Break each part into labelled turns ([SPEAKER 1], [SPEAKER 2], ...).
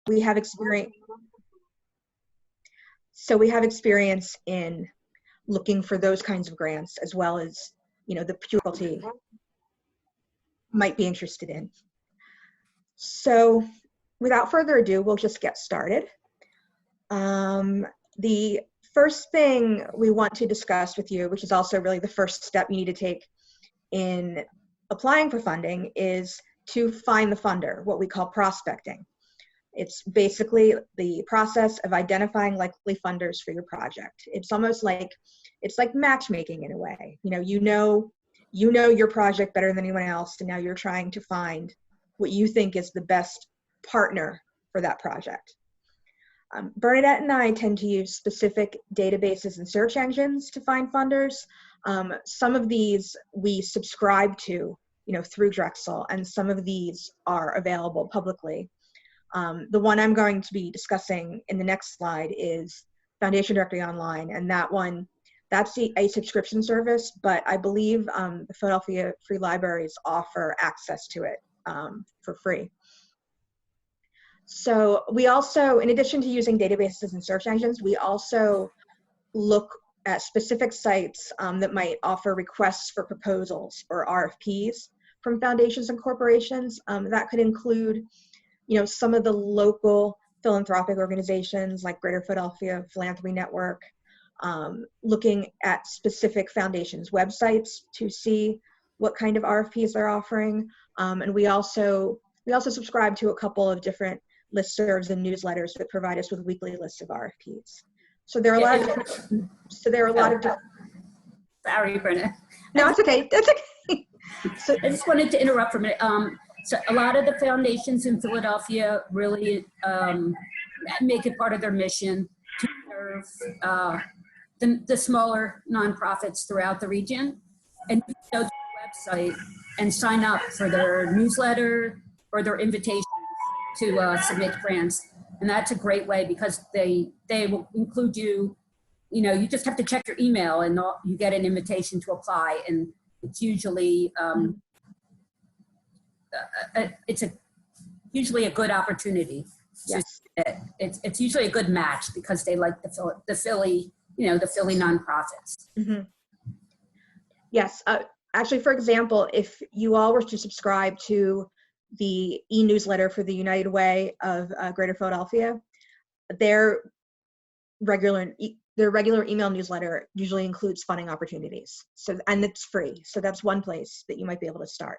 [SPEAKER 1] we have experience. So we have experience in looking for those kinds of grants, as well as, the faculty might be interested in. So without further ado, we'll just get started. The first thing we want to discuss with you, which is also really the first step you need to take in applying for funding, is to find the funder, what we call prospecting. It's basically the process of identifying likely funders for your project. It's almost like, it's like matchmaking in a way. You know your project better than anyone else, and now you're trying to find what you think is the best partner for that project. Bernadette and I tend to use specific databases and search engines to find funders. Some of these we subscribe to, through Drexel, and some of these are available publicly. The one I'm going to be discussing in the next slide is Foundation Directory Online, and that's a subscription service, but I believe the Philadelphia Free Libraries offer access to it for free. So we also, in addition to using databases and search engines, we also look at specific sites that might offer requests for proposals or RFPs from foundations and corporations. That could include, some of the local philanthropic organizations like Greater Philadelphia Philanthropy Network, looking at specific foundations' websites to see what kind of RFPs they're offering. And we also subscribe to a couple of different listservs and newsletters that provide us with weekly lists of RFPs. So there are a lot of different,
[SPEAKER 2] Sorry, Brenna.
[SPEAKER 1] No, it's okay. That's okay.
[SPEAKER 2] So I just wanted to interrupt for a minute. So a lot of the foundations in Philadelphia really make it part of their mission to serve the smaller nonprofits throughout the region, and you can go to the website and sign up for their newsletter or their invitations to submit grants. And that's a great way, because they will include you. You just have to check your email and you get an invitation to apply. And it's usually usually a good opportunity.
[SPEAKER 1] Yes.
[SPEAKER 2] It's usually a good match because they like the Philly nonprofits.
[SPEAKER 1] Mm-hmm. Yes. Actually, for example, if you all were to subscribe to the e-newsletter for the United Way of Greater Philadelphia, their regular email newsletter usually includes funding opportunities. So, and it's free. So that's one place that you might be able to start.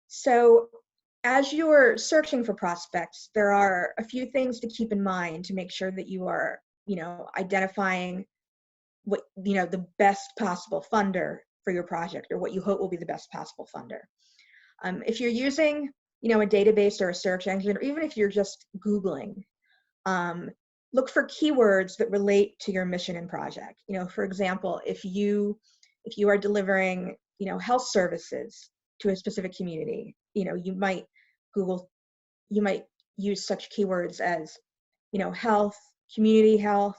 [SPEAKER 1] So as you're searching for prospects, there are a few things to keep in mind to make sure that you are, identifying what, the best possible funder for your project, or what you hope will be the best possible funder. If you're using, a database or a search engine, or even if you're just Googling, look for keywords that relate to your mission and project. For example, if you are delivering, health services to a specific community, you might use such keywords as, health, community health.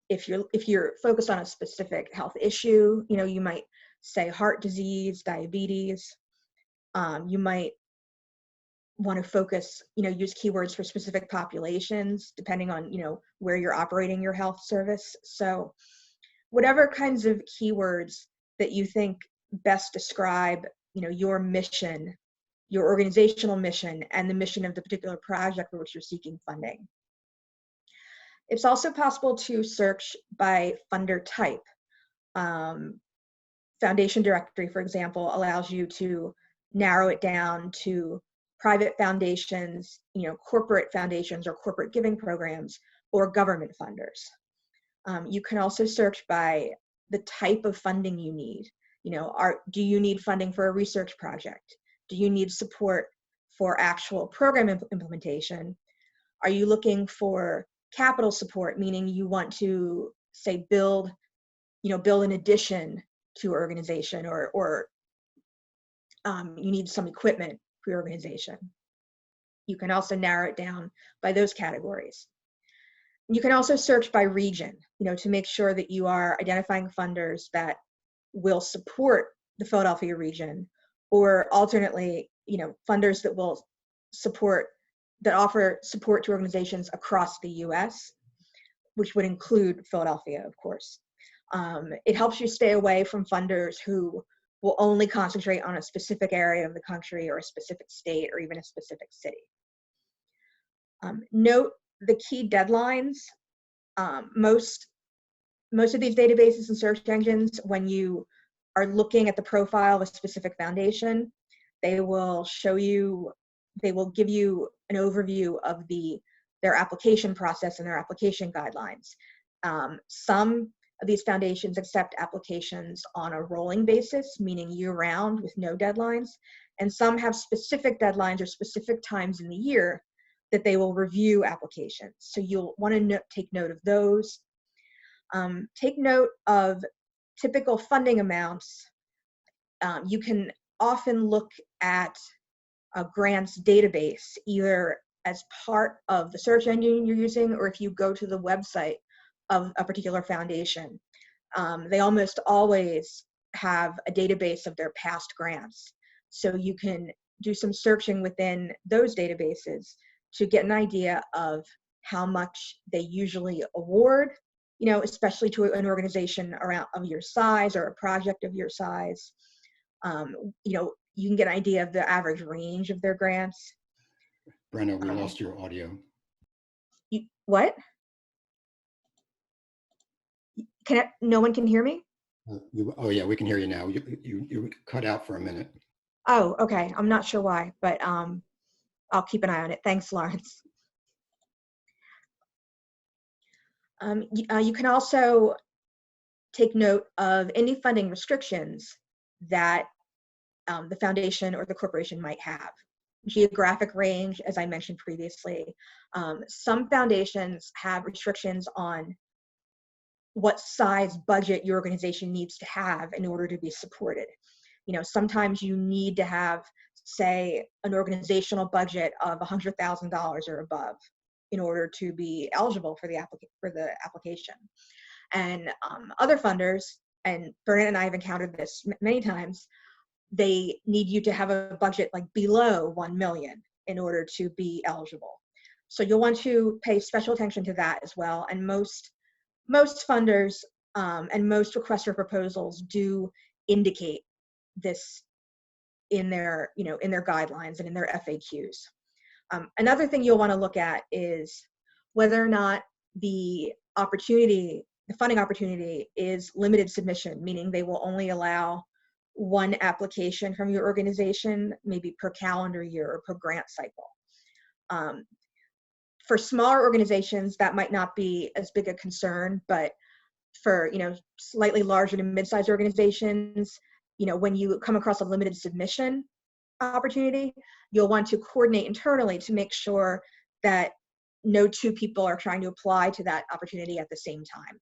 [SPEAKER 1] If you're focused on a specific health issue, you might say heart disease, diabetes. You might want to focus, use keywords for specific populations, depending on, where you're operating your health service. So whatever kinds of keywords that you think best describe, your mission, your organizational mission, and the mission of the particular project for which you're seeking funding. It's also possible to search by funder type. Foundation Directory, for example, allows you to narrow it down to private foundations, corporate foundations or corporate giving programs, or government funders. You can also search by the type of funding you need. Do you need funding for a research project? Do you need support for actual program implementation? Are you looking for capital support, meaning you want to, say, build an addition to your organization, or you need some equipment for your organization? You can also narrow it down by those categories. You can also search by region, to make sure that you are identifying funders that will support the Philadelphia region, or alternately, funders that will support that offer support to organizations across the US, which would include Philadelphia, of course. It helps you stay away from funders who will only concentrate on a specific area of the country or a specific state or even a specific city. Note the key deadlines. Most of these databases and search engines, when you are looking at the profile of a specific foundation, they will give you an overview of their application process and their application guidelines. Some of these foundations accept applications on a rolling basis, meaning year-round with no deadlines, and some have specific deadlines or specific times in the year that they will review applications. So you'll want to take note of those. Take note of typical funding amounts. You can often look at a grants database, either as part of the search engine you're using, or if you go to the website of a particular foundation. They almost always have a database of their past grants. So you can do some searching within those databases to get an idea of how much they usually award, especially to an organization of your size or a project of your size. You can get an idea of the average range of their grants.
[SPEAKER 3] Brenna, we lost your audio.
[SPEAKER 1] What? No one can hear me?
[SPEAKER 3] Oh yeah, we can hear you now. You cut out for a minute.
[SPEAKER 1] Oh, okay. I'm not sure why, but I'll keep an eye on it. Thanks, Lawrence. You can also take note of any funding restrictions that the foundation or the corporation might have. Geographic range, as I mentioned previously. Some foundations have restrictions on what size budget your organization needs to have in order to be supported. Sometimes you need to have, say, an organizational budget of $100,000 or above in order to be eligible for the application. And other funders, and Bernard and I have encountered this many times, they need you to have a budget like below 1 million in order to be eligible. So you'll want to pay special attention to that as well. And most funders and most requests for proposals do indicate this in their guidelines and in their FAQs. Another thing you'll want to look at is whether or not the funding opportunity is limited submission, meaning they will only allow one application from your organization, maybe per calendar year or per grant cycle. For smaller organizations, that might not be as big a concern, but for slightly larger to mid-sized organizations, when you come across a limited submission opportunity, you'll want to coordinate internally to make sure that no two people are trying to apply to that opportunity at the same time.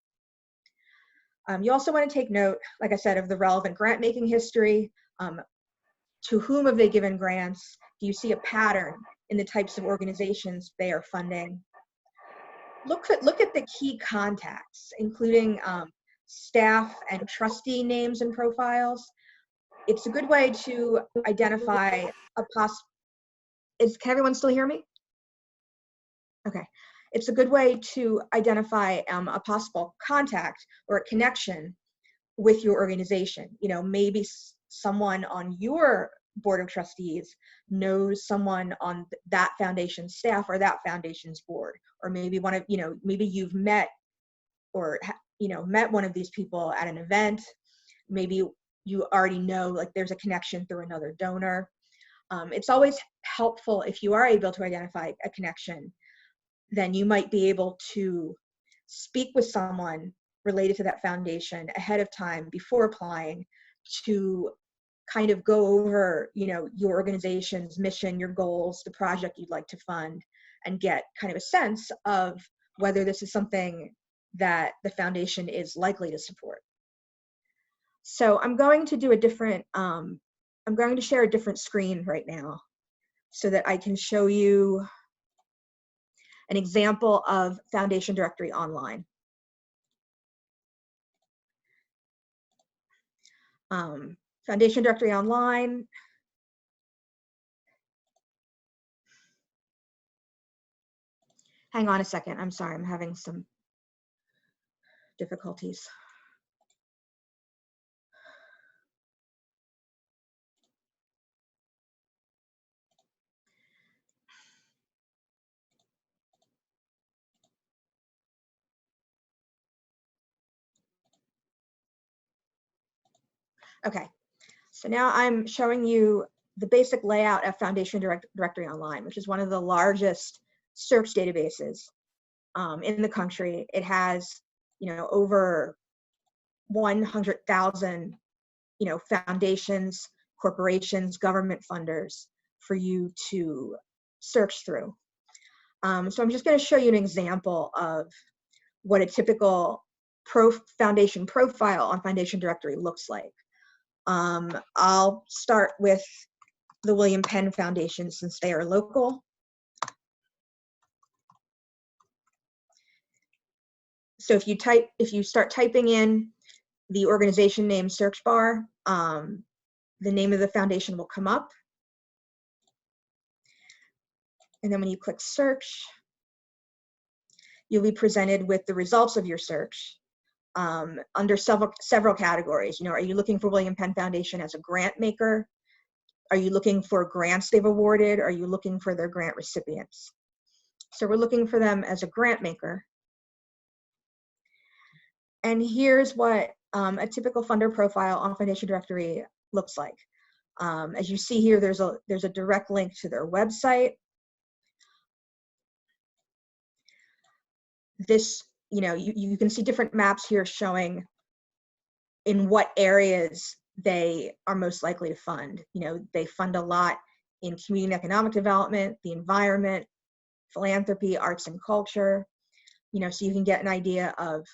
[SPEAKER 1] You also want to take note, like I said, of the relevant grant making history. To whom have they given grants? Do you see a pattern in the types of organizations they are funding? Look at the key contacts, including staff and trustee names and profiles. It's a good way to identify can everyone still hear me? Okay. It's a good way to identify a possible contact or a connection with your organization. Maybe someone on your board of trustees knows someone on that foundation's staff or that foundation's board, or maybe maybe you've met one of these people at an event. Maybe you already know, like, there's a connection through another donor. It's always helpful if you are able to identify a connection. Then you might be able to speak with someone related to that foundation ahead of time before applying to kind of go over, your organization's mission, your goals, the project you'd like to fund, and get kind of a sense of whether this is something that the foundation is likely to support. So I'm going to share a different screen right now so that I can show you an example of Foundation Directory Online. Foundation Directory Online Hang on a second. I'm sorry, I'm having some difficulties. Okay, so now I'm showing you the basic layout of Foundation Directory Online, which is one of the largest search databases in the country. It has, over 100,000, foundations, corporations, government funders for you to search through. So I'm just going to show you an example of what a typical foundation profile on Foundation Directory looks like. I'll start with the William Penn Foundation since they are local. So if you start typing in the organization name search bar, the name of the foundation will come up. And then when you click search, you'll be presented with the results of your search under several categories. Are you looking for William Penn Foundation as a grant maker? Are you looking for grants they've awarded? Are you looking for their grant recipients? So we're looking for them as a grant maker. And here's what a typical funder profile on Foundation Directory looks like. As you see here, there's a direct link to their website. This, you can see different maps here showing in what areas they are most likely to fund. They fund a lot in community and economic development, the environment, philanthropy, arts and culture, so you can get an idea of,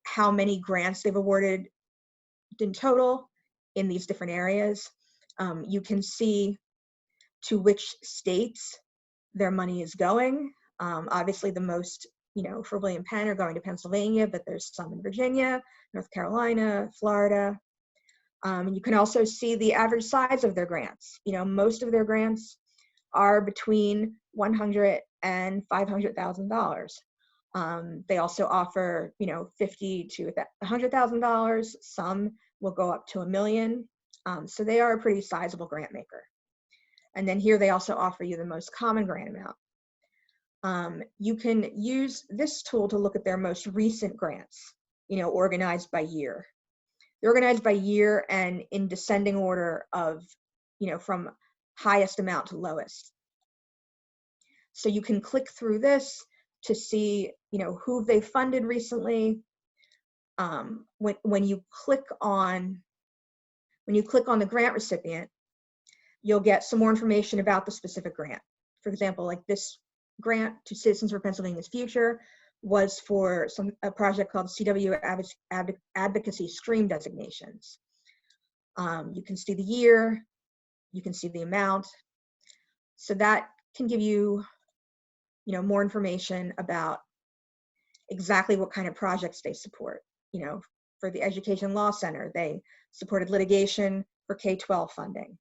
[SPEAKER 1] how many grants they've awarded in total in these different areas. You can see to which states their money is going. Obviously the most, for William Penn are going to Pennsylvania, but there's some in Virginia, North Carolina, Florida. You can also see the average size of their grants. Most of their grants are between $100,000 and $500,000. They also offer, $50,000 to $100,000. Some will go up to $1 million. So they are a pretty sizable grant maker. And then here they also offer you the most common grant amount. You can use this tool to look at their most recent grants, organized by year. They're organized by year and in descending order of, from highest amount to lowest. So you can click through this to see, who they funded recently. When you click on the grant recipient, you'll get some more information about the specific grant. For example, like this grant to Citizens for Pennsylvania's Future was for a project called CW Advocacy Stream Designations. You can see the year, you can see the amount. So that can give you, more information about exactly what kind of projects they support. For the Education Law Center, they supported litigation for K-12 funding.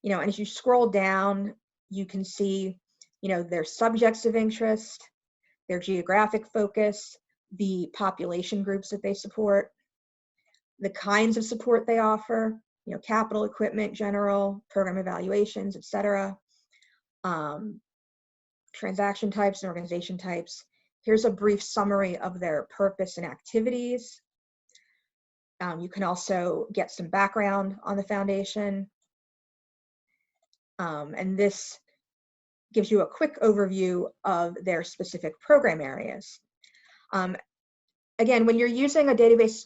[SPEAKER 1] And as you scroll down, you can see, their subjects of interest, their geographic focus, the population groups that they support, the kinds of support they offer, capital equipment, general, program evaluations, etc. Transaction types and organization types. Here's a brief summary of their purpose and activities. You can also get some background on the foundation. And this gives you a quick overview of their specific program areas. Again, when you're using a database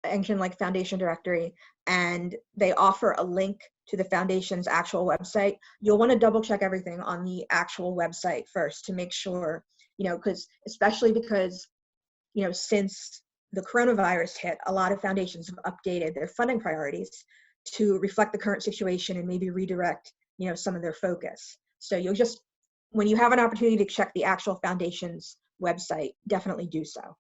[SPEAKER 1] engine like Foundation Directory and they offer a link to the foundation's actual website, you'll want to double check everything on the actual website first to make sure, especially because, since the coronavirus hit, a lot of foundations have updated their funding priorities to reflect the current situation and maybe redirect, some of their focus. So you'll just, when you have an opportunity to check the actual foundation's website, definitely do so.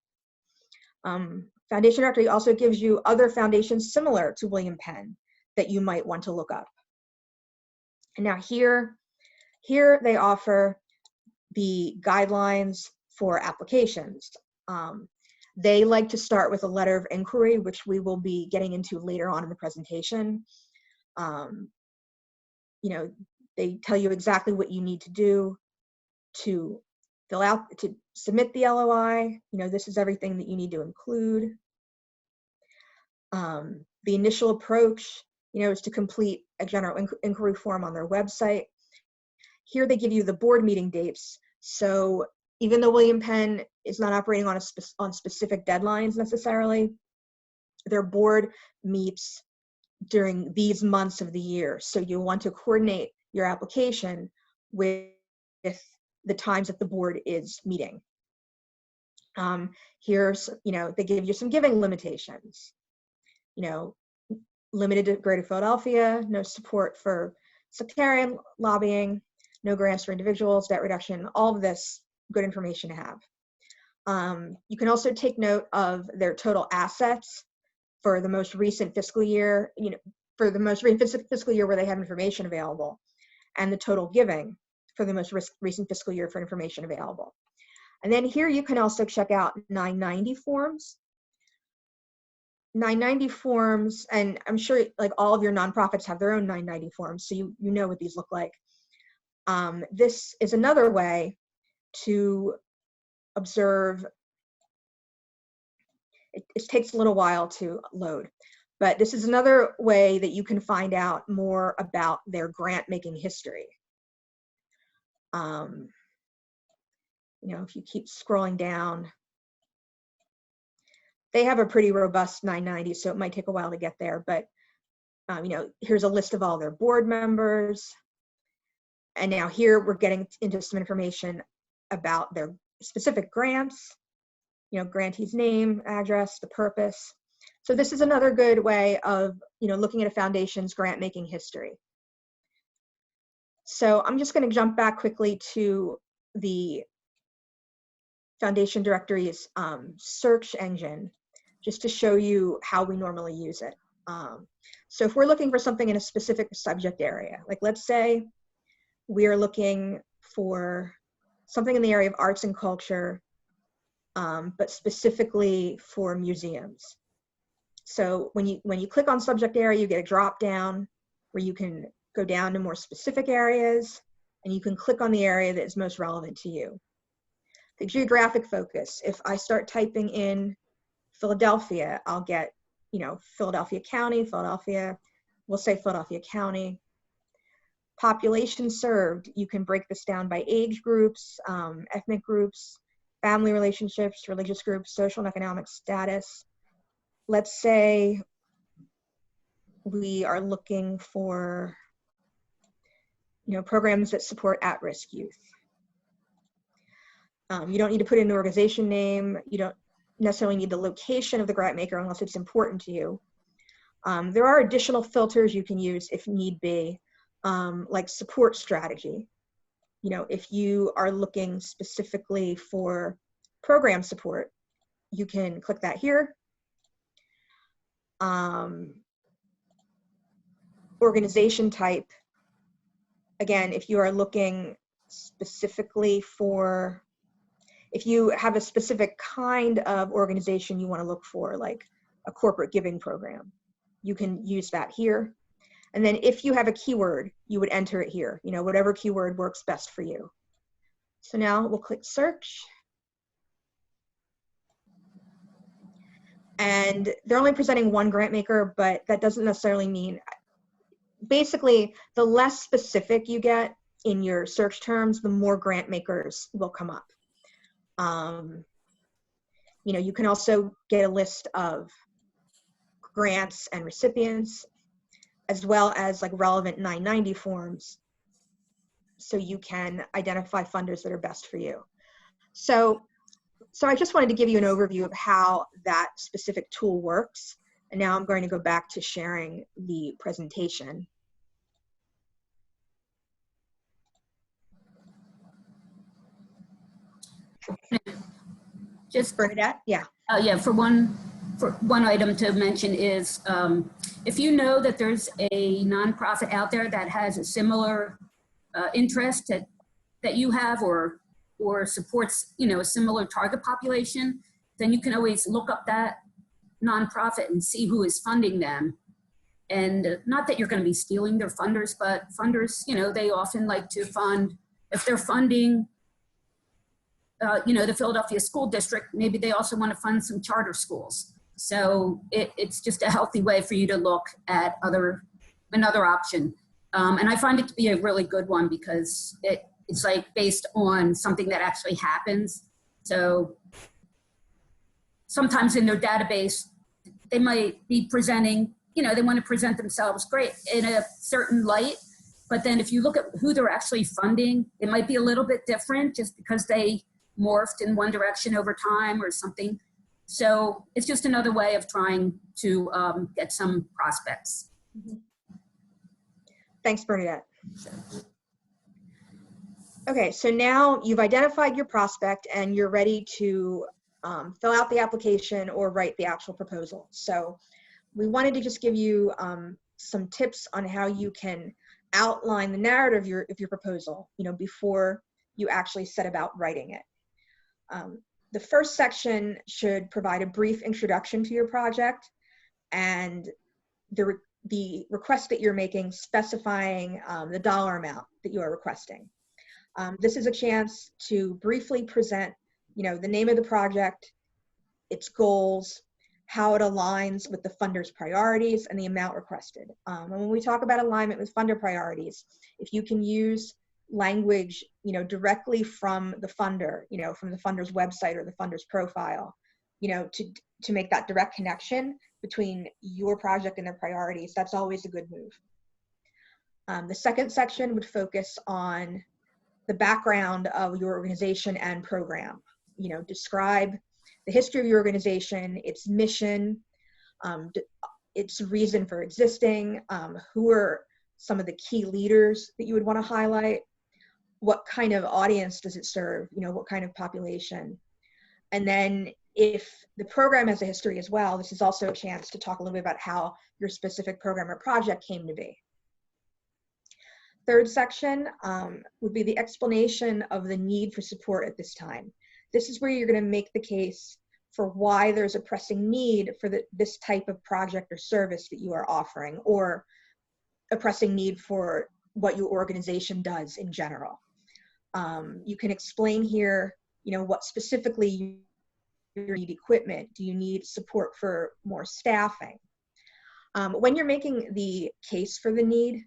[SPEAKER 1] Foundation Directory also gives you other foundations similar to William Penn that you might want to look up. And now here, Here they offer the guidelines for applications. They like to start with a letter of inquiry, which we will be getting into later on in the presentation. You know, they tell you exactly what you need to do to fill out, to submit the LOI. You know, this is everything that you need to include. The initial approach, you know, is to complete a general inquiry form on their website. Here they give you the board meeting dates. So even though William Penn is not operating on on specific deadlines necessarily, their board meets during these months of the year. So you want to coordinate your application with the times that the board is meeting. Here's, you know, they give you some giving limitations. You know, limited to Greater Philadelphia, no support for sectarian lobbying, no grants for individuals, debt reduction, all of this good information to have. You can also take note of their total assets for the most recent fiscal year, you know, for the most recent fiscal year where they have information available, and the total giving for the most recent fiscal year for information available. And then here you can also check out 990 forms. 990 forms, and I'm sure like all of your nonprofits have their own 990 forms, so you know what these look like. This is another way to observe. It takes a little while to load, but this is another way that you can find out more about their grant making history. You know, if you keep scrolling down, they have a pretty robust 990, so it might take a while to get there, but you know, here's a list of all their board members. And now here we're getting into some information about their specific grants, you know, grantee's name, address, the purpose. So this is another good way of, you know, looking at a foundation's grant making history. So I'm just going to jump back quickly to the foundation directory's search engine, just to show you how we normally use it. So if we're looking for something in a specific subject area, like let's say we are looking for something in the area of arts and culture, but specifically for museums. So when you click on subject area, you get a drop down where you can go down to more specific areas, and you can click on the area that is most relevant to you. The geographic focus, if I start typing in Philadelphia, I'll get, you know, Philadelphia County, Philadelphia, we'll say Philadelphia County. Population served, you can break this down by age groups, ethnic groups, family relationships, religious groups, social and economic status. Let's say we are looking for, you know, programs that support at-risk youth. You don't need to put in an organization name. You don't necessarily need the location of the grant maker unless it's important to you. There are additional filters you can use if need be, like support strategy. You know, if you are looking specifically for program support, you can click that here. Organization type, again, if you are looking specifically for, if you have a specific kind of organization you want to look for, like a corporate giving program, you can use that here. And then if you have a keyword, you would enter it here, you know, whatever keyword works best for you. So now we'll click search. And they're only presenting one grant maker, but that doesn't necessarily mean, basically, the less specific you get in your search terms, the more grant makers will come up. You know, you can also get a list of grants and recipients, as well as like relevant 990 forms, so you can identify funders that are best for you. So I just wanted to give you an overview of how that specific tool works. And now I'm going to go back to sharing the presentation.
[SPEAKER 2] Just
[SPEAKER 1] Bernadette, yeah.
[SPEAKER 2] Yeah, for one item to mention is, if you know that there's a nonprofit out there that has a similar interest that you have, or supports, a similar target population, then you can always look up that nonprofit and see who is funding them. And not that you're going to be stealing their funders, but funders, they often like to fund, if they're funding, the Philadelphia School District, maybe they also want to fund some charter schools. So it's just a healthy way for you to look at another option. And I find it to be a really good one because it's like based on something that actually happens. So sometimes in their database, they might be presenting, they want to present themselves great in a certain light. But then if you look at who they're actually funding, it might be a little bit different just because they morphed in one direction over time or something. So it's just another way of trying to get some prospects.
[SPEAKER 1] Mm-hmm. Thanks, Bernadette. Okay, so now you've identified your prospect and you're ready to fill out the application or write the actual proposal. So we wanted to just give you some tips on how you can outline the narrative of your proposal, before you actually set about writing it. The first section should provide a brief introduction to your project and the request that you're making, specifying the dollar amount that you are requesting. This is a chance to briefly present, the name of the project, its goals, how it aligns with the funder's priorities, and the amount requested. And when we talk about alignment with funder priorities, if you can use language, directly from the funder, from the funder's website or the funder's profile, to make that direct connection between your project and their priorities, that's always a good move. The second section would focus on the background of your organization and program. Describe the history of your organization, its mission, its reason for existing, who are some of the key leaders that you would want to highlight, what kind of audience does it serve, what kind of population. And then if the program has a history as well, this is also a chance to talk a little bit about how your specific program or project came to be. Third section would be the explanation of the need for support at this time. This is where you're going to make the case for why there's a pressing need for this type of project or service that you are offering, or a pressing need for what your organization does in general. You can explain here, what specifically you need equipment. Do you need support for more staffing? When you're making the case for the need,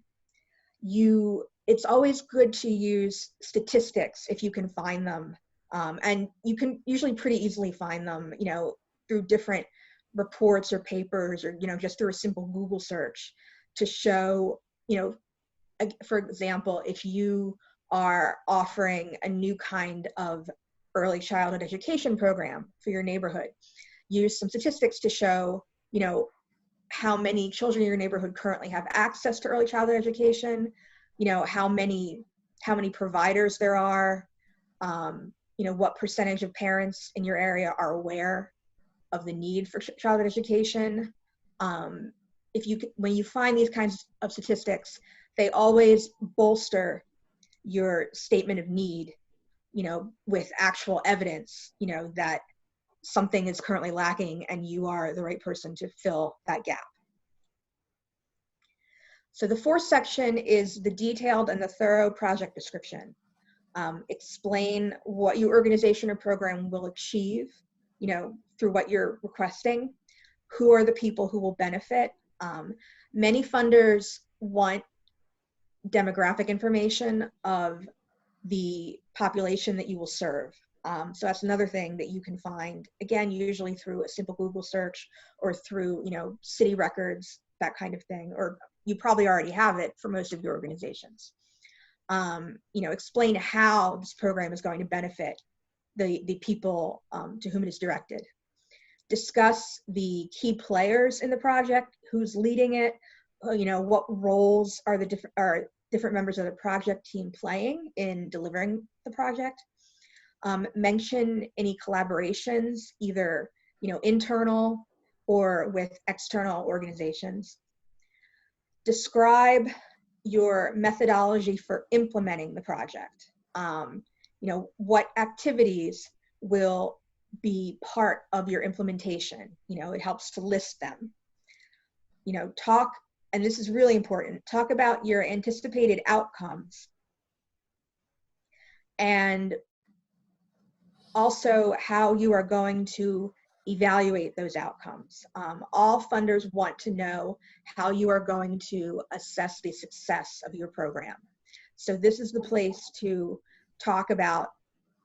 [SPEAKER 1] it's always good to use statistics if you can find them. And you can usually pretty easily find them, through different reports or papers, or, just through a simple Google search to show, for example, if you are offering a new kind of early childhood education program for your neighborhood, use some statistics to show, how many children in your neighborhood currently have access to early childhood education, how many providers there are, what percentage of parents in your area are aware of the need for childhood education. When you find these kinds of statistics, they always bolster your statement of need, with actual evidence, that something is currently lacking and you are the right person to fill that gap. So the fourth section is the detailed and the thorough project description. Explain what your organization or program will achieve, through what you're requesting. Who are the people who will benefit? Many funders want demographic information of the population that you will serve. So that's another thing that you can find, again, usually through a simple Google search or through, city records, that kind of thing, or you probably already have it for most of your organizations. Explain how this program is going to benefit the people to whom it is directed. Discuss the key players in the project, who's leading it, what roles are the different members of the project team playing in delivering the project. Mention any collaborations, either internal or with external organizations. Describe your methodology for implementing the project. You know, what activities will be part of your implementation. You know, it helps to list them. You know, talk, and this is really important, talk about your anticipated outcomes and also how you are going to evaluate those outcomes. All funders want to know how you are going to assess the success of your program. So this is the place to talk about,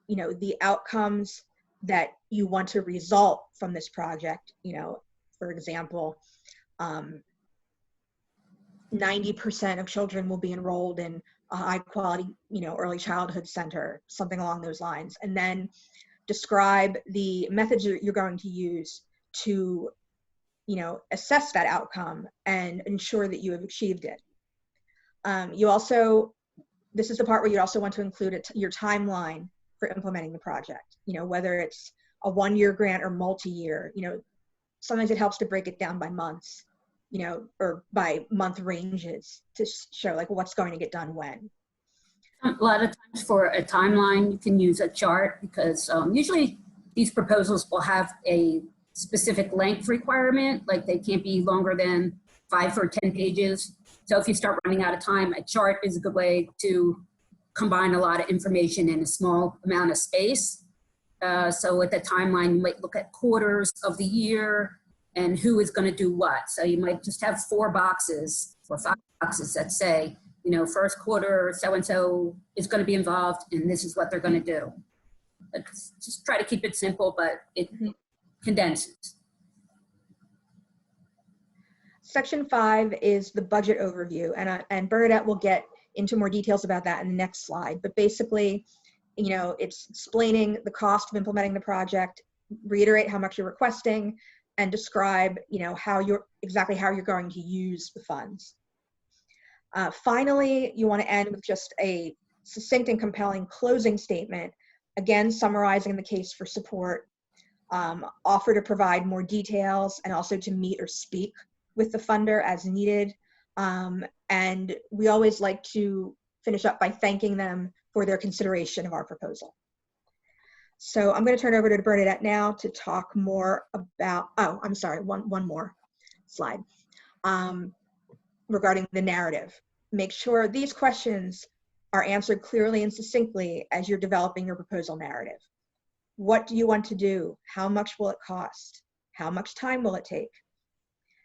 [SPEAKER 1] you know, the outcomes that you want to result from this project. You know, for example, 90% of children will be enrolled in a high quality, you know, early childhood center, something along those lines. And then describe the methods that you're going to use to, you know, assess that outcome and ensure that you have achieved it. You also, this is the part where you also want to include your timeline for implementing the project. You know, whether it's a one-year grant or multi-year, you know, sometimes it helps to break it down by months, you know, or by month ranges to show like what's going to get done when.
[SPEAKER 2] A lot of times for a timeline, you can use a chart because usually these proposals will have a specific length requirement, like they can't be longer than 5 or 10 pages. So if you start running out of time, a chart is a good way to combine a lot of information in a small amount of space. So with the timeline, you might look at quarters of the year and who is going to do what. So you might just have 4 boxes or 5 boxes that say, you know, first quarter, so-and-so is going to be involved, and this is what they're going to do. Let's just try to keep it simple, but it condenses.
[SPEAKER 1] Section 5 is the budget overview, and Bernadette will get into more details about that in the next slide. But basically, you know, it's explaining the cost of implementing the project, reiterate how much you're requesting, and describe, you know, exactly how you're going to use the funds. Finally, you want to end with just a succinct and compelling closing statement, again summarizing the case for support, offer to provide more details, and also to meet or speak with the funder as needed. And we always like to finish up by thanking them for their consideration of our proposal. So I'm going to turn over to Bernadette now to talk more about, oh, I'm sorry, one more slide. Regarding the narrative. Make sure these questions are answered clearly and succinctly as you're developing your proposal narrative. What do you want to do? How much will it cost? How much time will it take?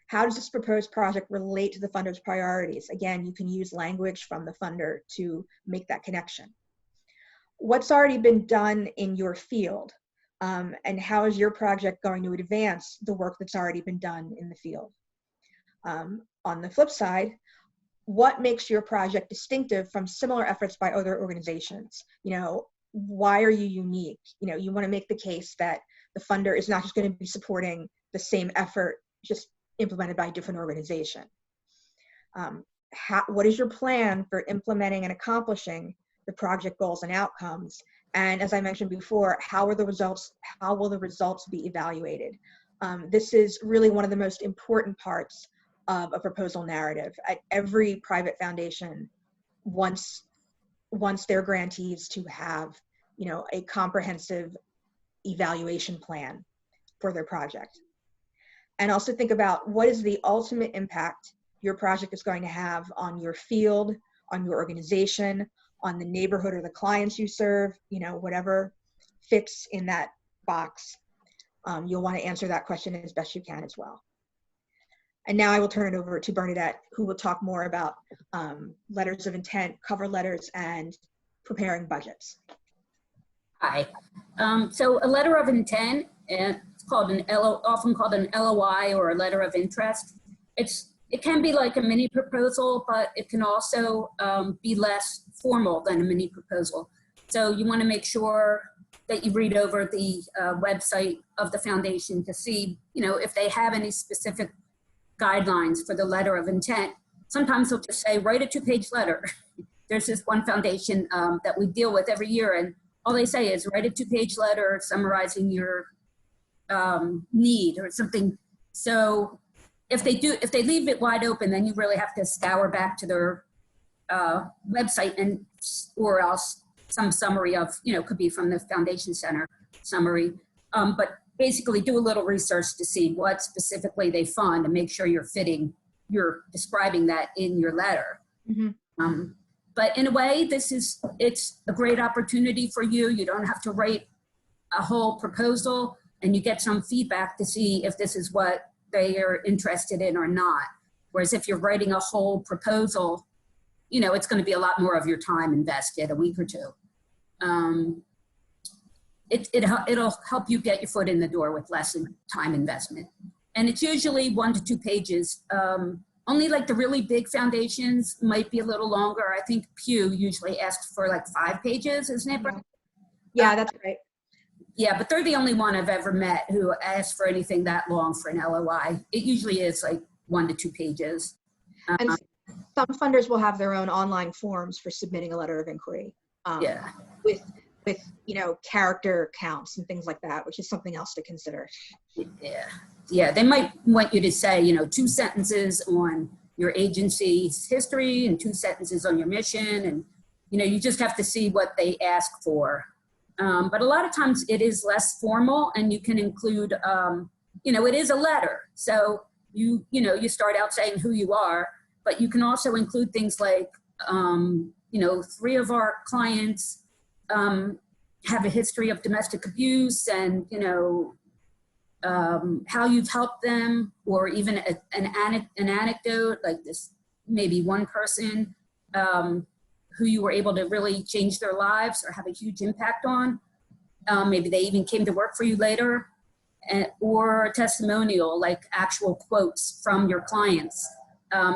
[SPEAKER 1] How does this proposed project relate to the funder's priorities? Again, you can use language from the funder to make that connection. What's already been done in your field? And how is your project going to advance the work that's already been done in the field? On the flip side, what makes your project distinctive from similar efforts by other organizations? You know, why are you unique? You know, you want to make the case that the funder is not just going to be supporting the same effort, just implemented by a different organization. What is your plan for implementing and accomplishing the project goals and outcomes? And as I mentioned before, how will the results be evaluated? This is really one of the most important parts of a proposal narrative. At every private foundation wants their grantees to have, you know, a comprehensive evaluation plan for their project. And also think about what is the ultimate impact your project is going to have on your field, on your organization, on the neighborhood or the clients you serve, you know, whatever fits in that box. You'll want to answer that question as best you can as well. And now I will turn it over to Bernadette, who will talk more about letters of intent, cover letters, and preparing budgets.
[SPEAKER 2] Hi. So a letter of intent, it's called often called an LOI or a letter of interest. It can be like a mini proposal, but it can also be less formal than a mini proposal. So you want to make sure that you read over the website of the foundation to see, you know, if they have any specific guidelines for the letter of intent. Sometimes they'll just say, write a 2-page letter. There's this one foundation that we deal with every year, and all they say is write a 2-page letter summarizing your need or something. So if they leave it wide open, then you really have to scour back to their website, and or else some summary of, could be from the Foundation Center summary. But basically do a little research to see what specifically they fund and make sure you're describing that in your letter.
[SPEAKER 1] Mm-hmm.
[SPEAKER 2] But in a way, it's a great opportunity for you. You don't have to write a whole proposal, and you get some feedback to see if this is what they are interested in or not. Whereas if you're writing a whole proposal, it's going to be a lot more of your time invested, a week or two. It'll help you get your foot in the door with less time investment. And it's usually 1 to 2 pages. Only like the really big foundations might be a little longer. I think Pew usually asks for like 5 pages, isn't it, Brian?
[SPEAKER 1] Yeah, that's right.
[SPEAKER 2] Yeah, but they're the only one I've ever met who asks for anything that long for an LOI. It usually is like 1 to 2 pages.
[SPEAKER 1] And some funders will have their own online forms for submitting a letter of inquiry.
[SPEAKER 2] Yeah.
[SPEAKER 1] With character counts and things like that, which is something else to consider.
[SPEAKER 2] Yeah, they might want you to say, 2 sentences on your agency's history and 2 sentences on your mission. And, you just have to see what they ask for. But a lot of times it is less formal, and you can include, it is a letter. So you start out saying who you are, but you can also include things like, 3 of our clients have a history of domestic abuse, and, how you've helped them, or even an anecdote like this, maybe one person who you were able to really change their lives or have a huge impact on. Maybe they even came to work for you later, or a testimonial, like actual quotes from your clients.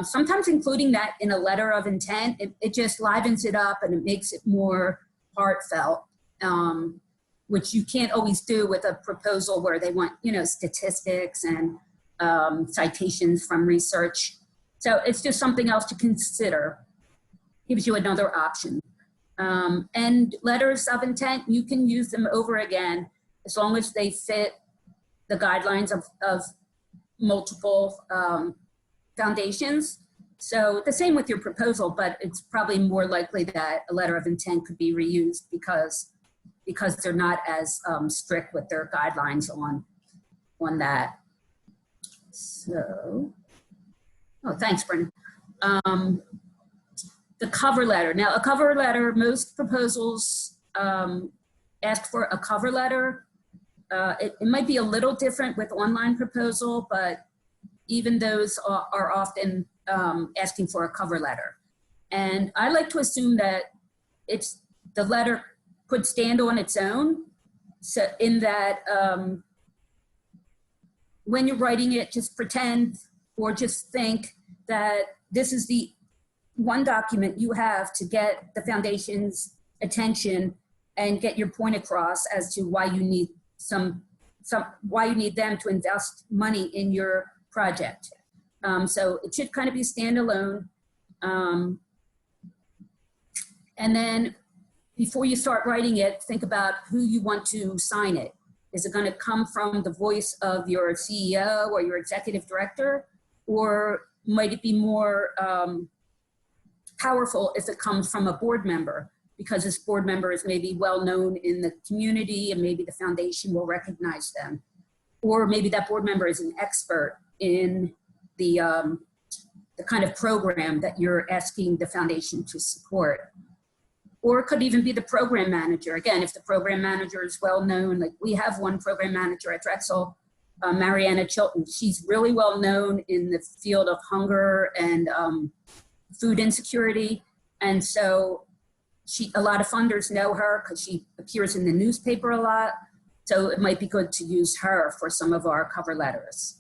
[SPEAKER 2] Sometimes including that in a letter of intent, it just livens it up and it makes it more heartfelt, which you can't always do with a proposal where they want, statistics and citations from research. So it's just something else to consider. Gives you another option. And letters of intent, you can use them over again as long as they fit the guidelines of multiple foundations. So the same with your proposal, but it's probably more likely that a letter of intent could be reused because they're not as strict with their guidelines on that. So, thanks, Brendan. The cover letter. Now, a cover letter, most proposals ask for a cover letter. It might be a little different with online proposal, but even those are often asking for a cover letter. And I like to assume that the letter could stand on its own. So in that when you're writing it, just pretend or just think that this is the one document you have to get the foundation's attention and get your point across as to why you need why you need them to invest money in your project. So it should kind of be standalone. And then before you start writing it, think about who you want to sign it. Is it going to come from the voice of your CEO or your executive director? Or might it be more powerful if it comes from a board member, because this board member is maybe well known in the community and maybe the foundation will recognize them. Or maybe that board member is an expert in the kind of program that you're asking the foundation to support. Or it could even be the program manager. Again, if the program manager is well known, like we have one program manager at Drexel, Mariana Chilton. She's really well known in the field of hunger and food insecurity. And so a lot of funders know her because she appears in the newspaper a lot. So it might be good to use her for some of our cover letters.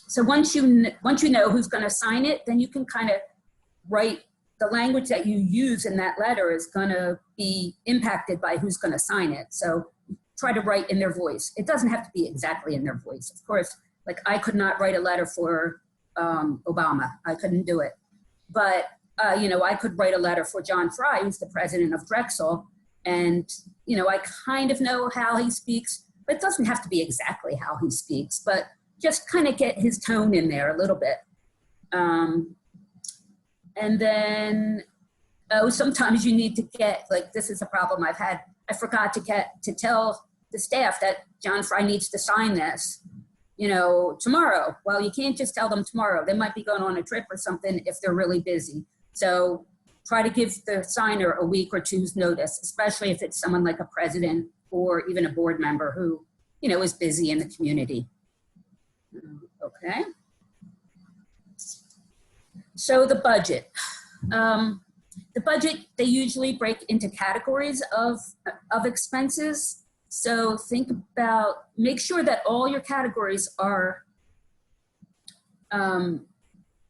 [SPEAKER 2] So once you know who's going to sign it, then you can kind of write the language that you use in that letter is going to be impacted by who's going to sign it. So try to write in their voice. It doesn't have to be exactly in their voice. Of course, like I could not write a letter for Obama. I couldn't do it. But, I could write a letter for John Fry, who's the president of Drexel. And, I kind of know how he speaks, but it doesn't have to be exactly how he speaks, but just kind of get his tone in there a little bit. And then, oh, sometimes you need to get, like, this is a problem I've had. I forgot to tell the staff that John Fry needs to sign this, you know, tomorrow. Well, you can't just tell them tomorrow. They might be going on a trip or something if they're really busy. So try to give the signer a week or two's notice, especially if it's someone like a president or even a board member who, you know, is busy in the community. Okay. So the budget. The budget, they usually break into categories of expenses. So think about, make sure that all your categories are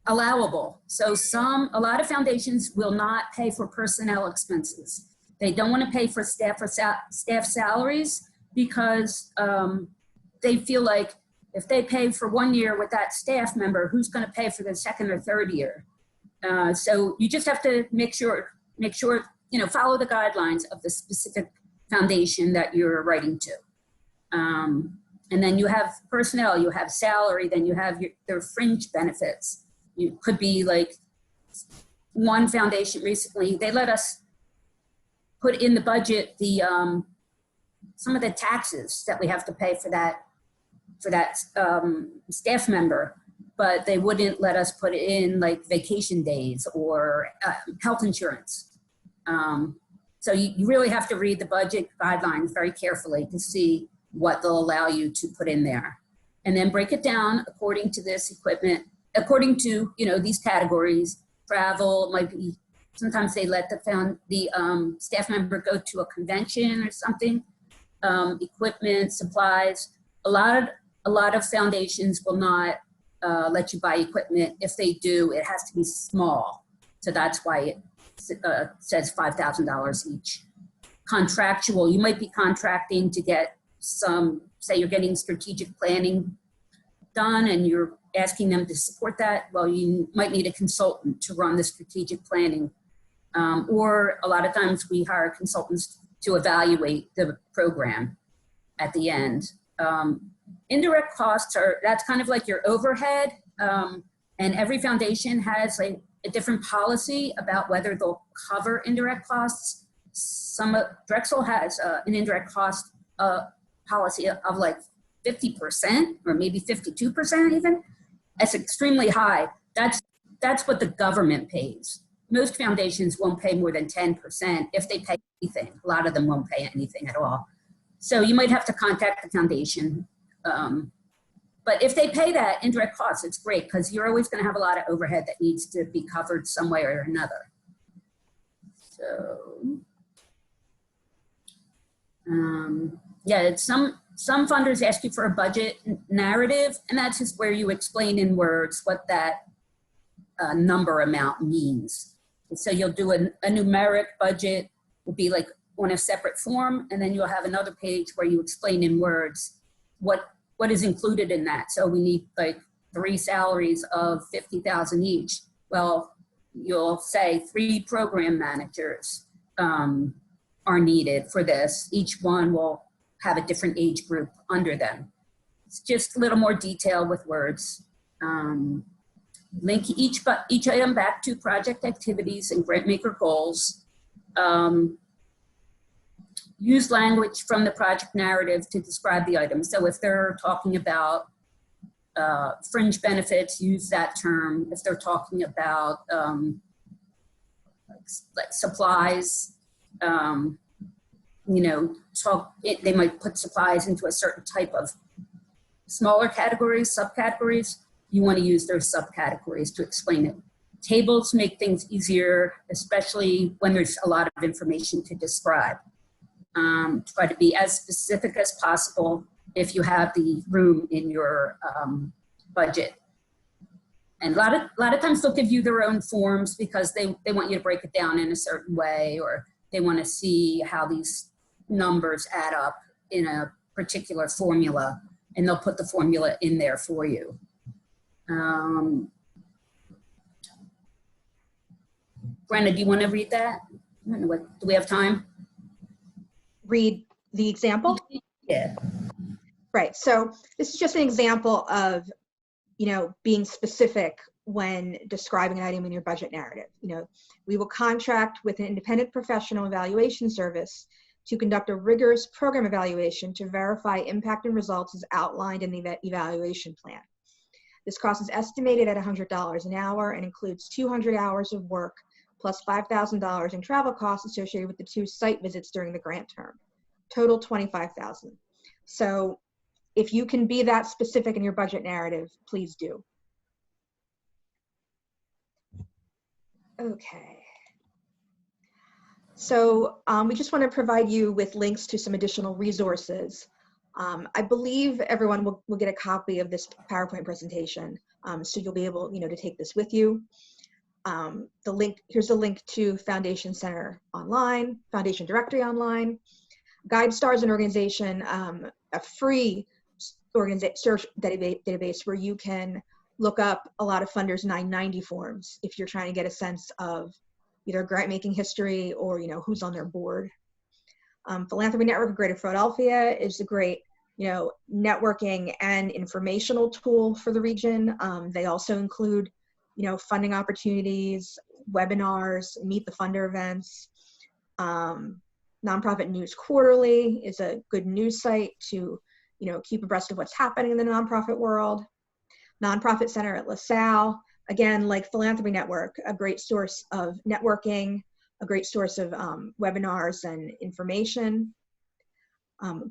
[SPEAKER 2] allowable. So a lot of foundations will not pay for personnel expenses. They don't want to pay for staff salaries because they feel like if they pay for 1 year with that staff member, who's going to pay for the second or third year? So you just have to make sure, you know, follow the guidelines of the specific foundation that you're writing to. And then you have personnel, you have salary, then you have their fringe benefits. You could be like one foundation recently, they let us put in the budget the some of the taxes that we have to pay for that staff member, but they wouldn't let us put in like vacation days or health insurance. So you really have to read the budget guidelines very carefully to see what they'll allow you to put in there. And then break it down according to this equipment, according to, you know, these categories. Travel might be, sometimes they let the staff member go to a convention or something. Equipment, supplies. A lot of foundations will not let you buy equipment. If they do, it has to be small. So that's why it says $5,000 each. Contractual, you might be contracting to get some, say you're getting strategic planning done and you're asking them to support that. Well, you might need a consultant to run the strategic planning. Or a lot of times we hire consultants to evaluate the program at the end. Indirect costs that's kind of like your overhead. And every foundation has a different policy about whether they'll cover indirect costs. Drexel has an indirect cost policy of like 50% or maybe 52% even. That's extremely high. That's what the government pays. Most foundations won't pay more than 10% if they pay anything. A lot of them won't pay anything at all. So you might have to contact the foundation. But if they pay that indirect cost, it's great because you're always going to have a lot of overhead that needs to be covered some way or another. So, yeah, some funders ask you for a budget narrative, and that's just where you explain in words what that number amount means. And so you'll do a numeric budget, will be like on a separate form, and then you'll have another page where you explain in words what is included in that. So we need like 3 salaries of $50,000 each. Well, you'll say 3 program managers are needed for this. Each one will have a different age group under them. It's just a little more detail with words. Link each item back to project activities and grant maker goals. Use language from the project narrative to describe the item. So if they're talking about fringe benefits, use that term. If they're talking about like supplies, you know, they might put supplies into a certain type of smaller categories, subcategories. You want to use their subcategories to explain it. Tables make things easier, especially when there's a lot of information to describe. Try to be as specific as possible if you have the room in your budget. And a lot of times they'll give you their own forms because they want you to break it down in a certain way, or they want to see how these numbers add up in a particular formula, and they'll put the formula in there for you. Brenda, do you want to read that? I don't know do we have time?
[SPEAKER 1] Read the example?
[SPEAKER 2] Yeah.
[SPEAKER 1] Right. So this is just an example of, you know, being specific when describing an item in your budget narrative. We will contract with an independent professional evaluation service to conduct a rigorous program evaluation to verify impact and results as outlined in the evaluation plan. This cost is estimated at $100 an hour and includes 200 hours of work plus $5,000 in travel costs associated with the 2 site visits during the grant term. Total $25,000. So if you can be that specific in your budget narrative, please do. Okay. So we just want to provide you with links to some additional resources. I believe everyone will get a copy of this PowerPoint presentation, so you'll be able, to take this with you. Here's a link to Foundation Center online, Foundation Directory online. GuideStar is an organization, a free search database where you can look up a lot of funders' 990 forms if you're trying to get a sense of either grant making history or who's on their board. Philanthropy Network of Greater Philadelphia is a great networking and informational tool for the region. They also include funding opportunities, webinars, meet the funder events. Nonprofit News Quarterly is a good news site to keep abreast of what's happening in the nonprofit world. Nonprofit Center at LaSalle, again, like Philanthropy Network, a great source of networking, a great source of webinars and information.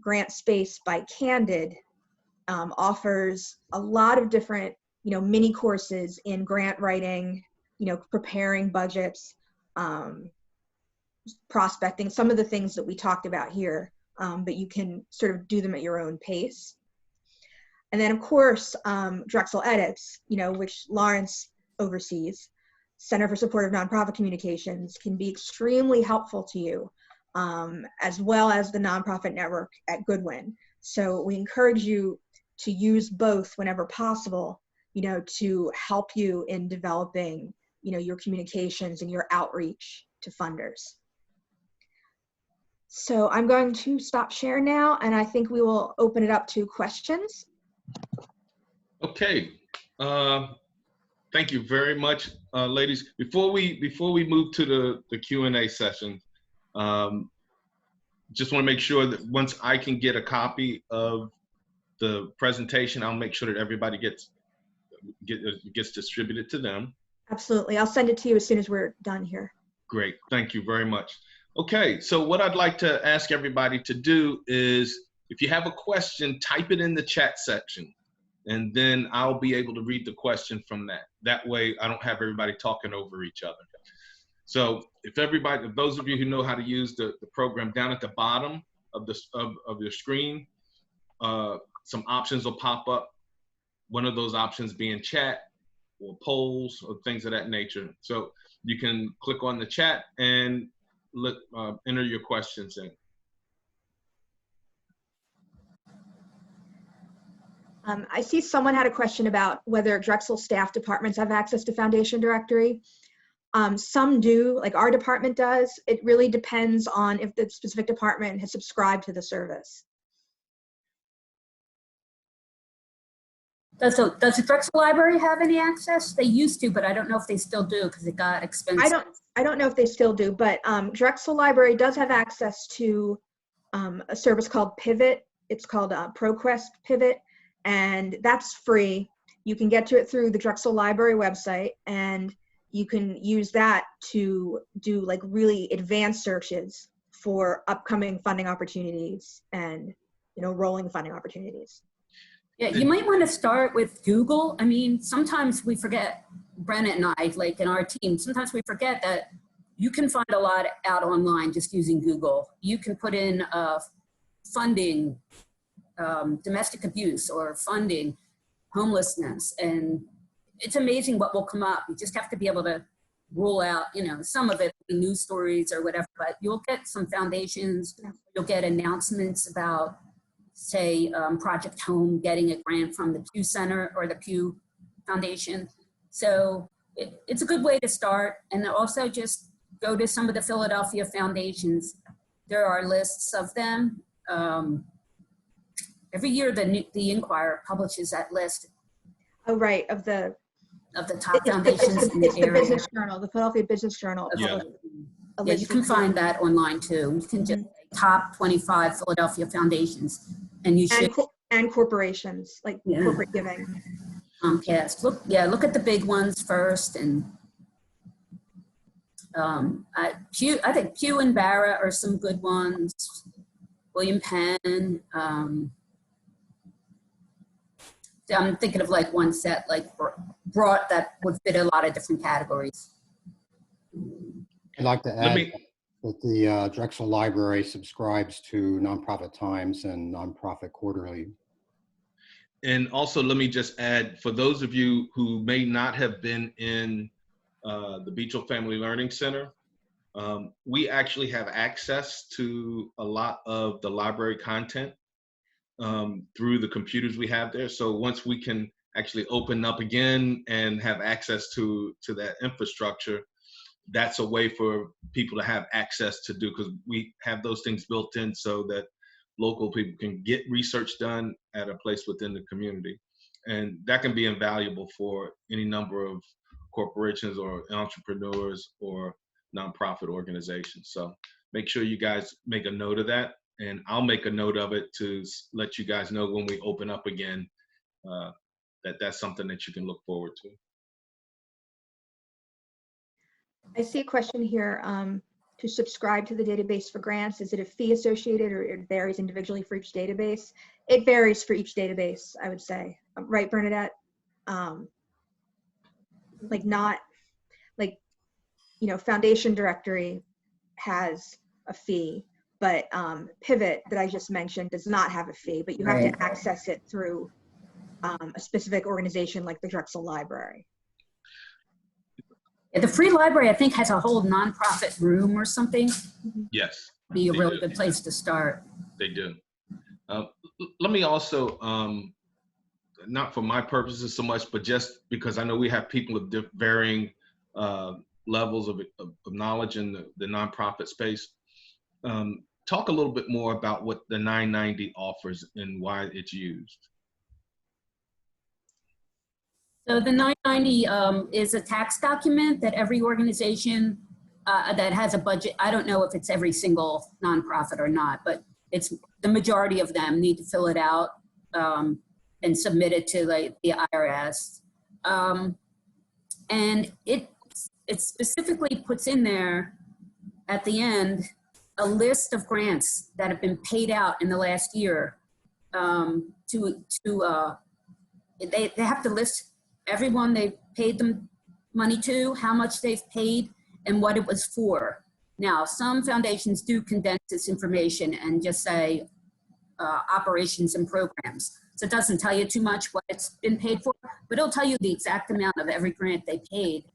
[SPEAKER 1] Grant Space by Candid offers a lot of different, mini courses in grant writing, preparing budgets, prospecting, some of the things that we talked about here, but you can sort of do them at your own pace. And then, of course, Drexel Edits, which Lawrence oversees, Center for Supportive Nonprofit Communications, can be extremely helpful to you, as well as the nonprofit network at Goodwin. So we encourage you to use both whenever possible, to help you in developing, your communications and your outreach to funders. So I'm going to stop sharing now, and I think we will open it up to questions.
[SPEAKER 4] Okay, thank you very much, ladies. Before we move to the Q&A session, just want to make sure that once I can get a copy of the presentation, I'll make sure that everybody gets distributed to them.
[SPEAKER 1] Absolutely, I'll send it to you as soon as we're done here.
[SPEAKER 4] Great, thank you very much. Okay, so what I'd like to ask everybody to do is, if you have a question, type it in the chat section, and then I'll be able to read the question from that. That way I don't have everybody talking over each other. So if those of you who know how to use the program, down at the bottom of your screen, some options will pop up. One of those options being chat or polls or things of that nature. So you can click on the chat and enter your questions in.
[SPEAKER 1] I see someone had a question about whether Drexel staff departments have access to Foundation Directory. Some do, like our department does. It really depends on if the specific department has subscribed to the service.
[SPEAKER 2] Does the Drexel Library have any access? They used to, but I don't know if they still do because it got expensive.
[SPEAKER 1] I don't know if they still do, but Drexel Library does have access to a service called Pivot. It's called ProQuest Pivot, and that's free. You can get to it through the Drexel Library website, and you can use that to do like really advanced searches for upcoming funding opportunities and rolling funding opportunities.
[SPEAKER 2] Yeah, you might want to start with Google. I mean, sometimes we forget, Brenna and I, like in our team, sometimes we forget that you can find a lot out online just using Google. You can put in funding domestic abuse or funding homelessness, and it's amazing what will come up. You just have to be able to rule out, some of it, news stories or whatever, but you'll get some foundations, you'll get announcements about, say, Project Home getting a grant from the Pew Center or the Pew Foundation. So it's a good way to start. And also just go to some of the Philadelphia foundations. There are lists of them. Every year the Inquirer publishes that list.
[SPEAKER 1] Oh, right, of the
[SPEAKER 2] of the top
[SPEAKER 1] It's the,
[SPEAKER 2] foundations in
[SPEAKER 1] it's
[SPEAKER 2] the
[SPEAKER 1] the
[SPEAKER 2] area.
[SPEAKER 1] Business Journal, the Philadelphia Business Journal.
[SPEAKER 2] Yeah.
[SPEAKER 1] published a
[SPEAKER 2] Yeah,
[SPEAKER 1] list
[SPEAKER 2] you can
[SPEAKER 1] of-
[SPEAKER 2] find that online too. You can just say top 25 Philadelphia foundations, and you should.
[SPEAKER 1] And corporations, like
[SPEAKER 2] Yeah.
[SPEAKER 1] corporate giving.
[SPEAKER 2] Comcast. Look at the big ones first, and I think Pew and Barra are some good ones. William Penn. I'm thinking of like one set like broad that would fit a lot of different categories.
[SPEAKER 3] I'd like to
[SPEAKER 4] Let
[SPEAKER 3] add
[SPEAKER 4] me,
[SPEAKER 3] that the Drexel Library subscribes to Nonprofit Times and Nonprofit Quarterly.
[SPEAKER 4] and also let me just add, for those of you who may not have been in the Beachell Family Learning Center, we actually have access to a lot of the library content through the computers we have there. So once we can actually open up again and have access to that infrastructure, that's a way for people to have access to do, because we have those things built in so that local people can get research done at a place within the community. And that can be invaluable for any number of corporations or entrepreneurs or nonprofit organizations. So make sure you guys make a note of that, and I'll make a note of it to let you guys know when we open up again that that's something that you can look forward to.
[SPEAKER 1] I see a question here. To subscribe to the database for grants, is it a fee associated, or it varies individually for each database? It varies for each database, I would say. Right, Bernadette? Like not, like, you know, Foundation Directory has a fee, but Pivot that I just mentioned does not have a fee, but you have
[SPEAKER 2] Right.
[SPEAKER 1] to access it through a specific organization like the Drexel Library.
[SPEAKER 2] The free library, I think, has a whole nonprofit room or something.
[SPEAKER 4] Yes.
[SPEAKER 2] Be a
[SPEAKER 4] They
[SPEAKER 2] really
[SPEAKER 4] do.
[SPEAKER 2] good place to start.
[SPEAKER 4] They do. Let me also, not for my purposes so much, but just because I know we have people of varying levels of knowledge in the nonprofit space. Talk a little bit more about what the 990 offers and why it's used.
[SPEAKER 2] So the 990 is a tax document that every organization that has a budget, I don't know if it's every single nonprofit or not, but it's the majority of them need to fill it out and submit it to like the IRS. And it specifically puts in there at the end a list of grants that have been paid out in the last year. They have to list everyone they paid them money to, how much they've paid, and what it was for. Now, some foundations do condense this information and just say operations and programs. So it doesn't tell you too much what it's been paid for, but it'll tell you the exact amount of every grant they paid,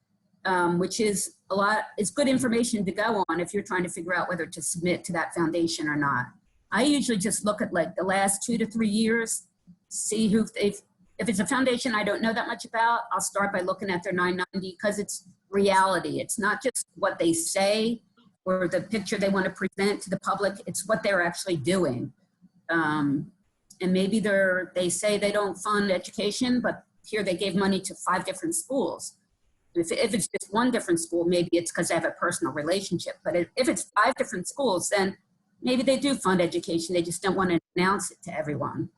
[SPEAKER 2] which is a lot. It's good information to go on if you're trying to figure out whether to submit to that foundation or not. I usually just look at like the last 2 to 3 years, see who they've. If it's a foundation I don't know that much about, I'll start by looking at their 990 because it's reality. It's not just what they say or the picture they want to present to the public. It's what they're actually doing. And maybe they say they don't fund education, but here they gave money to 5 different schools. If it's just one different school, maybe it's because they have a personal relationship. But if it's 5 different schools, then maybe they do fund education. They just don't want to announce it to everyone.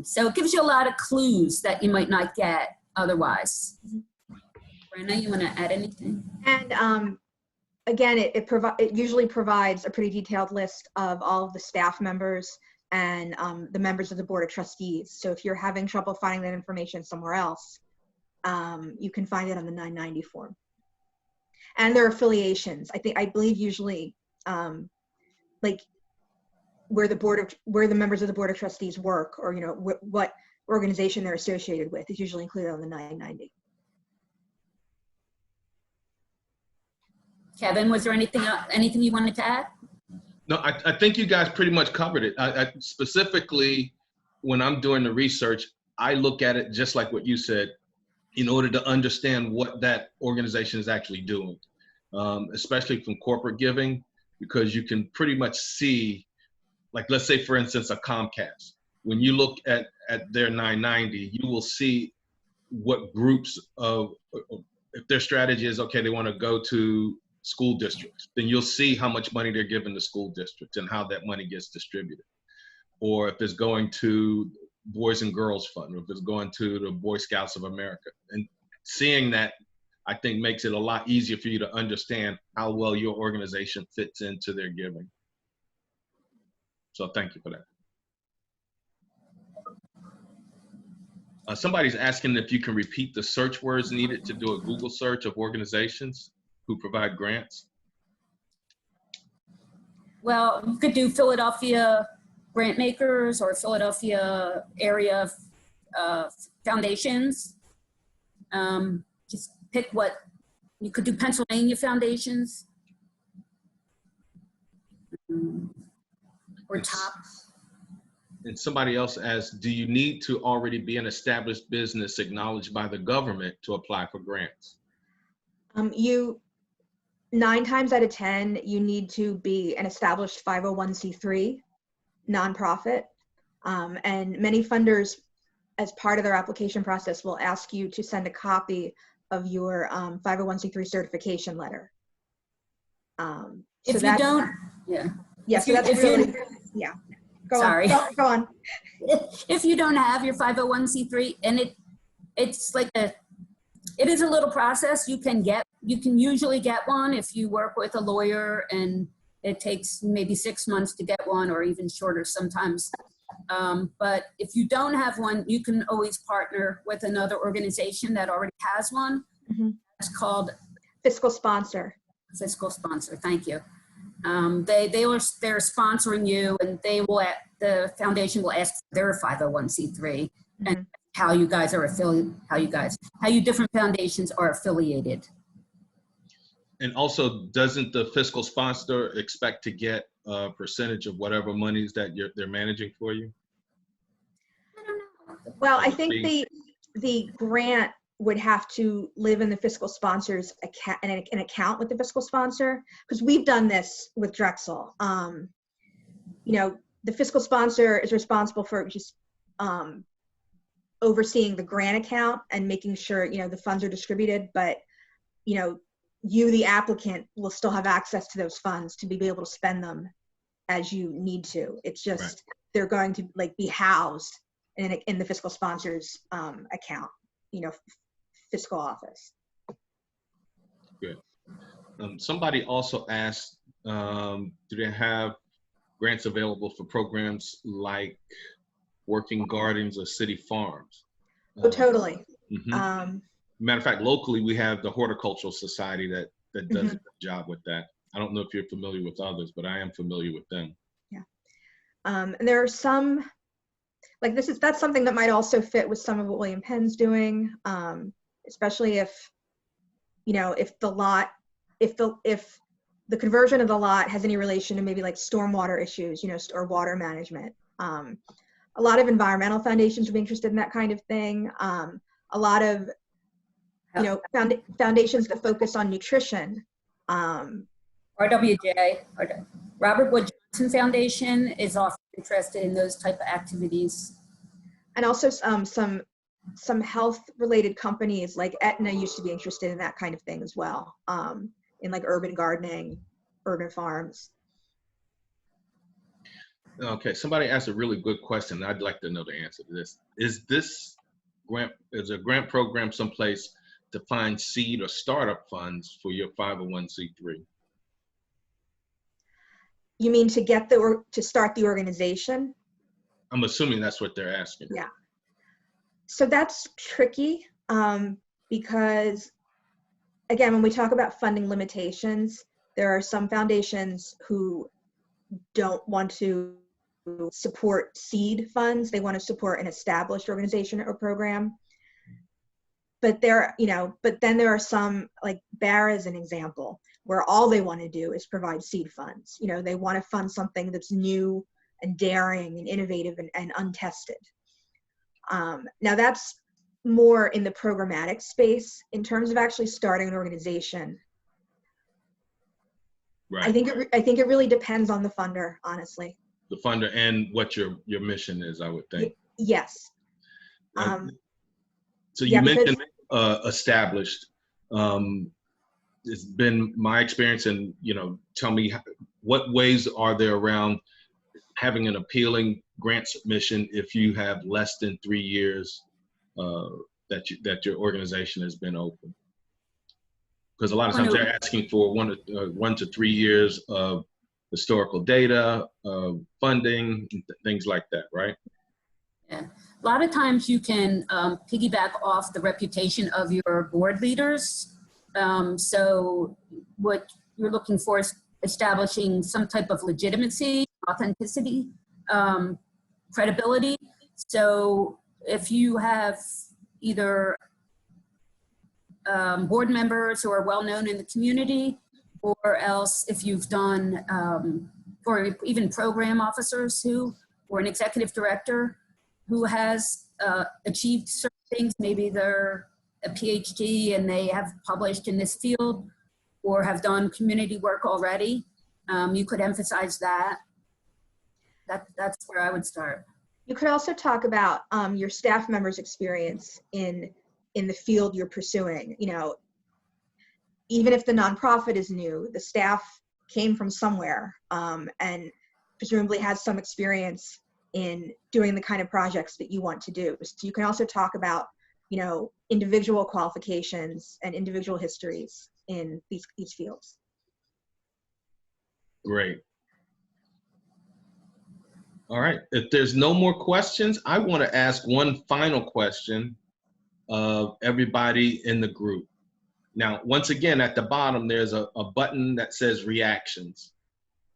[SPEAKER 2] So it gives you a lot of clues that you might not get otherwise. Brenna, you want to add anything?
[SPEAKER 1] And again, it usually provides a pretty detailed list of all of the staff members and the members of the Board of Trustees. So if you're having trouble finding that information somewhere else, you can find it on the 990 form. And their affiliations. I believe usually like where the members of the Board of Trustees work, or you know what organization they're associated with, is usually included on the 990.
[SPEAKER 2] Kevin, was there anything you wanted to add?
[SPEAKER 4] No, I think you guys pretty much covered it. I specifically, when I'm doing the research, I look at it just like what you said, in order to understand what that organization is actually doing, especially from corporate giving, because you can pretty much see, like, let's say, for instance, a Comcast. When you look at their 990, you will see what groups of, if their strategy is, okay, they want to go to school districts, then you'll see how much money they're giving to school districts and how that money gets distributed. Or if it's going to Boys and Girls Fund, or if it's going to the Boy Scouts of America. And seeing that, I think, makes it a lot easier for you to understand how well your organization fits into their giving. So thank you for that. Somebody's asking if you can repeat the search words needed to do a Google search of organizations who provide grants.
[SPEAKER 2] Well, you could do Philadelphia grant makers or Philadelphia area foundations. Just pick what, you could do Pennsylvania foundations. Or top.
[SPEAKER 4] And somebody else asked, do you need to already be an established business acknowledged by the government to apply for grants?
[SPEAKER 1] 9 times out of 10, you need to be an established 501c3 nonprofit. And many funders, as part of their application process, will ask you to send a copy of your 501c3 certification letter.
[SPEAKER 2] If
[SPEAKER 1] so
[SPEAKER 2] you don't, yeah.
[SPEAKER 1] Yeah, so that's really, yeah. Go on.
[SPEAKER 2] If you don't have your 501c3, and it's like it is a little process. You can usually get one if you work with a lawyer, and it takes maybe 6 months to get one, or even shorter sometimes. But if you don't have one, you can always partner with another organization that already has one. Mm-hmm. It's called
[SPEAKER 1] Fiscal Sponsor.
[SPEAKER 2] Fiscal Sponsor, thank you. They're sponsoring you, and the foundation will ask for their 501c3 mm-hmm. and how you guys are affiliated, how you different foundations are affiliated.
[SPEAKER 4] And also, doesn't the fiscal sponsor expect to get a percentage of whatever monies that they're managing for you?
[SPEAKER 2] I don't know.
[SPEAKER 1] Well, I think the grant would have to live in the fiscal sponsor's account, an account with the fiscal sponsor, because we've done this with Drexel. The fiscal sponsor is responsible for just overseeing the grant account and making sure the funds are distributed, but you, the applicant, will still have access to those funds to be able to spend them as you need to. It's just right. They're going to be housed in the fiscal sponsor's account, fiscal office.
[SPEAKER 4] Good. Somebody also asked, do they have grants available for programs like working gardens or city farms?
[SPEAKER 1] Oh, totally.
[SPEAKER 4] Mm-hmm. Matter of fact, locally, we have the Horticultural Society that does
[SPEAKER 1] mm-hmm.
[SPEAKER 4] a good job with that. I don't know if you're familiar with others, but I am familiar with them.
[SPEAKER 1] Yeah. And there are some, that's something that might also fit with some of what William Penn's doing, especially if the conversion of the lot has any relation to maybe stormwater issues, or water management. A lot of environmental foundations would be interested in that kind of thing. A lot of foundations that focus on nutrition.
[SPEAKER 2] RWJ, Robert Wood Johnson Foundation, is often interested in those type of activities.
[SPEAKER 1] And also some health-related companies like Aetna used to be interested in that kind of thing as well, in urban gardening, urban farms.
[SPEAKER 4] Okay, somebody asked a really good question. I'd like to know the answer to this. Is a grant program someplace to find seed or startup funds for your 501c3?
[SPEAKER 1] You mean to start the organization?
[SPEAKER 4] I'm assuming that's what they're asking.
[SPEAKER 1] Yeah. So that's tricky because, again, when we talk about funding limitations, there are some foundations who don't want to support seed funds. They want to support an established organization or program. But then there are some, like BARA is an example, where all they want to do is provide seed funds. They want to fund something that's new and daring and innovative and untested. Now that's more in the programmatic space. In terms of actually starting an organization,
[SPEAKER 4] right.
[SPEAKER 1] I think it really depends on the funder, honestly.
[SPEAKER 4] The funder and what your mission is, I would think.
[SPEAKER 1] Yes.
[SPEAKER 4] So
[SPEAKER 1] Yeah,
[SPEAKER 4] you
[SPEAKER 1] because-
[SPEAKER 4] mentioned established. It's been my experience, and tell me what ways are there around having an appealing grant submission if you have less than 3 years that your organization has been open? Because a lot of times they're asking for 1 to 3 years of historical data, funding, things like that, right?
[SPEAKER 2] Yeah. A lot of times you can piggyback off the reputation of your board leaders. So what you're looking for is establishing some type of legitimacy, authenticity, credibility. So if you have either board members who are well known in the community, or else if you've done, or even program officers or an executive director who has achieved certain things, maybe they're a PhD and they have published in this field or have done community work already, you could emphasize that. That's where I would start.
[SPEAKER 1] You could also talk about your staff members' experience in the field you're pursuing. Even if the nonprofit is new, the staff came from somewhere and presumably has some experience in doing the kind of projects that you want to do. So you can also talk about, individual qualifications and individual histories in these fields.
[SPEAKER 4] Great. All right. If there's no more questions, I want to ask one final question of everybody in the group. Now, once again, at the bottom, there's a button that says reactions.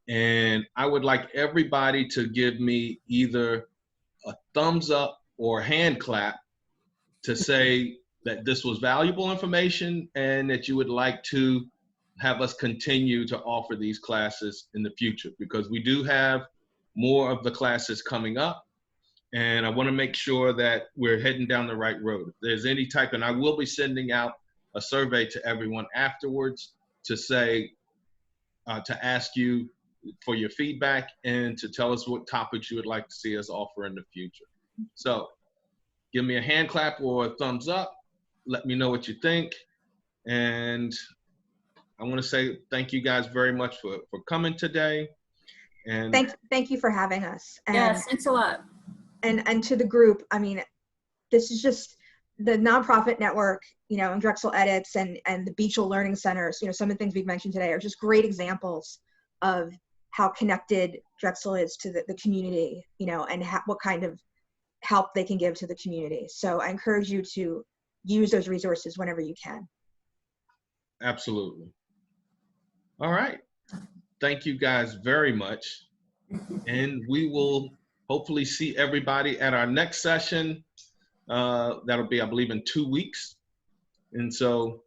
[SPEAKER 4] And I would like everybody to give me either a thumbs up or hand clap to say that this was valuable information and that you would like to have us continue to offer these classes in the future, because we do have more of the classes coming up. And I want to make sure that we're heading down the right road. If there's any type, and I will be sending out a survey to everyone afterwards to say, to ask you for your feedback and to tell us what topics you would like to see us offer in the future. So give me a hand clap or a thumbs up. Let me know what you think. And I want to say thank you guys very much for coming today. And
[SPEAKER 1] thank you for having us. And,
[SPEAKER 2] yes, thanks a lot.
[SPEAKER 1] And to the group, I mean, this is just the nonprofit network, and Drexel Edits and the Beachell Learning Centers, some of the things we've mentioned today are just great examples of how connected Drexel is to the community, and what kind of help they can give to the community. So I encourage you to use those resources whenever you can.
[SPEAKER 4] Absolutely. All right. Thank you guys very much. And we will hopefully see everybody at our next session. That'll be, I believe, in 2 weeks. And so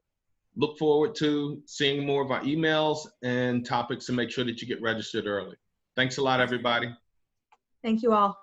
[SPEAKER 4] look forward to seeing more of our emails and topics, and make sure that you get registered early. Thanks a lot, everybody.
[SPEAKER 1] Thank you all.